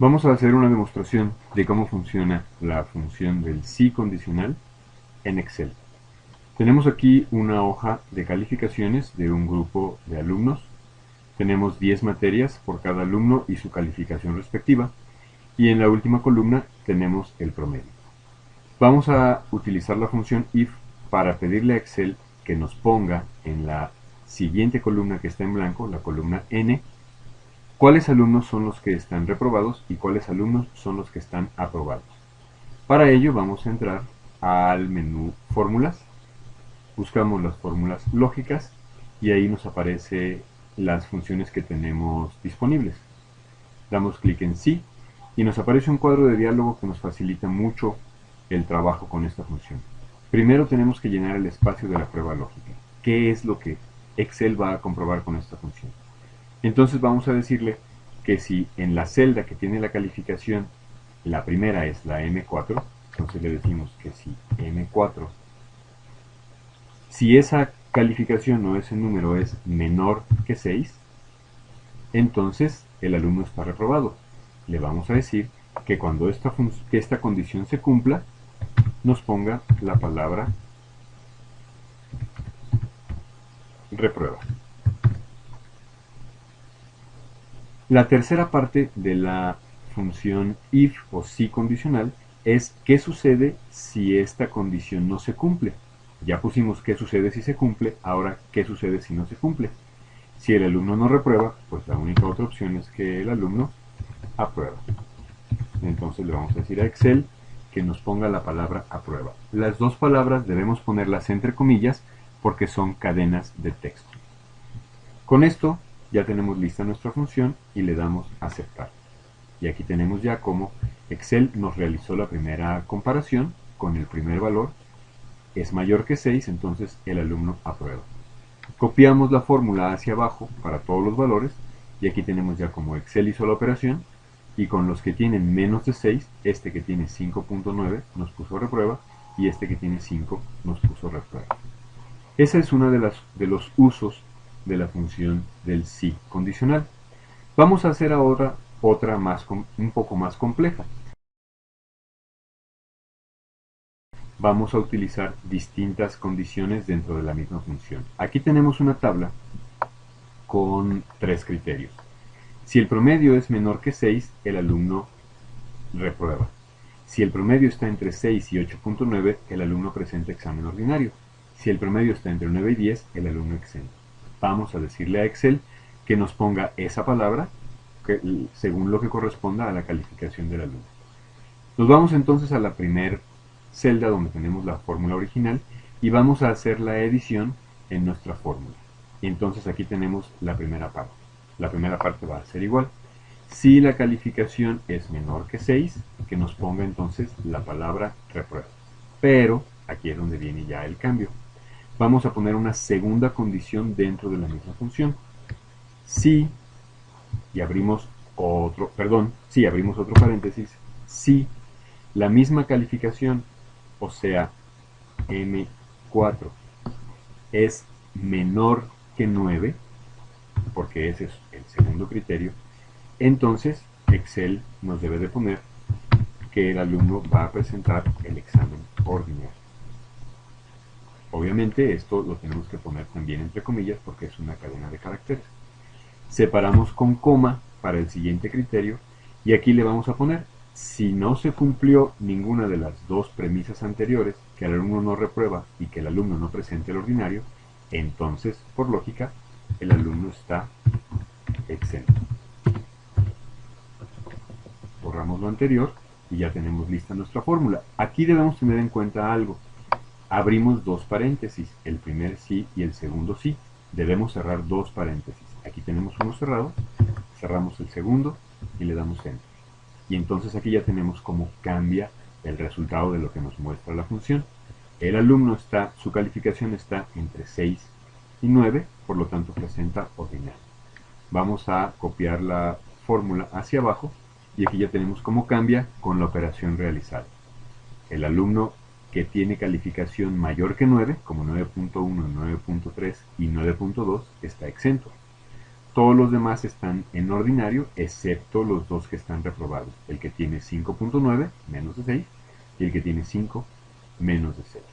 Vamos a hacer una demostración de cómo funciona la función del si condicional en Excel. Tenemos aquí una hoja de calificaciones de un grupo de alumnos. Tenemos 10 materias por cada alumno y su calificación respectiva. Y en la última columna tenemos el promedio. Vamos a utilizar la función if para pedirle a Excel que nos ponga en la siguiente columna que está en blanco, la columna N, cuáles alumnos son los que están reprobados y cuáles alumnos son los que están aprobados. Para ello vamos a entrar al menú Fórmulas, buscamos las fórmulas lógicas y ahí nos aparecen las funciones que tenemos disponibles. Damos clic en Sí y nos aparece un cuadro de diálogo que nos facilita mucho el trabajo con esta función. Primero tenemos que llenar el espacio de la prueba lógica. ¿Qué es lo que Excel va a comprobar con esta función? Entonces vamos a decirle que si en la celda que tiene la calificación, la primera es la M4, entonces le decimos que si M4, si esa calificación o ese número es menor que 6, entonces el alumno está reprobado. Le vamos a decir que cuando esta condición se cumpla, nos ponga la palabra reprueba. La tercera parte de la función if o si condicional es qué sucede si esta condición no se cumple. Ya pusimos qué sucede si se cumple, ahora qué sucede si no se cumple. Si el alumno no reprueba, pues la única otra opción es que el alumno aprueba. Entonces le vamos a decir a Excel que nos ponga la palabra aprueba. Las dos palabras debemos ponerlas entre comillas porque son cadenas de texto. Con esto ya tenemos lista nuestra función y le damos a aceptar. Y aquí tenemos ya cómo Excel nos realizó la primera comparación con el primer valor. Es mayor que 6, entonces el alumno aprueba. Copiamos la fórmula hacia abajo para todos los valores y aquí tenemos ya como Excel hizo la operación y con los que tienen menos de 6, este que tiene 5.9 nos puso reprueba y este que tiene 5 nos puso reprueba. Ese es uno de los usos de la función del si condicional. Vamos a hacer ahora otra un poco más compleja. Vamos a utilizar distintas condiciones dentro de la misma función. Aquí tenemos una tabla con 3 criterios. Si el promedio es menor que 6, el alumno reprueba. Si el promedio está entre 6 y 8.9, el alumno presenta examen ordinario. Si el promedio está entre 9 y 10, el alumno exento. Vamos a decirle a Excel que nos ponga esa palabra según lo que corresponda a la calificación del alumno. Nos vamos entonces a la primera celda donde tenemos la fórmula original y vamos a hacer la edición en nuestra fórmula. Y entonces aquí tenemos la primera parte. La primera parte va a ser igual. Si la calificación es menor que 6, que nos ponga entonces la palabra reprueba. Pero aquí es donde viene ya el cambio. Vamos a poner una segunda condición dentro de la misma función. Si, y abrimos otro paréntesis, si la misma calificación, o sea, M4, es menor que 9, porque ese es el segundo criterio, entonces Excel nos debe de poner que el alumno va a presentar el examen ordinario. Obviamente esto lo tenemos que poner también entre comillas porque es una cadena de caracteres. Separamos con coma para el siguiente criterio y aquí le vamos a poner si no se cumplió ninguna de las dos premisas anteriores, que el alumno no reprueba y que el alumno no presente el ordinario, entonces por lógica el alumno está exento. Borramos lo anterior y ya tenemos lista nuestra fórmula. Aquí debemos tener en cuenta algo. Abrimos dos paréntesis, el primer sí y el segundo sí. Debemos cerrar dos paréntesis. Aquí tenemos uno cerrado, cerramos el segundo y le damos enter. Y entonces aquí ya tenemos cómo cambia el resultado de lo que nos muestra la función. El alumno su calificación está entre 6 y 9, por lo tanto presenta ordinario. Vamos a copiar la fórmula hacia abajo y aquí ya tenemos cómo cambia con la operación realizada. El alumno que tiene calificación mayor que 9, como 9.1, 9.3 y 9.2, está exento. Todos los demás están en ordinario, excepto los dos que están reprobados. El que tiene 5.9 menos de 6 y el que tiene 5 menos de 6.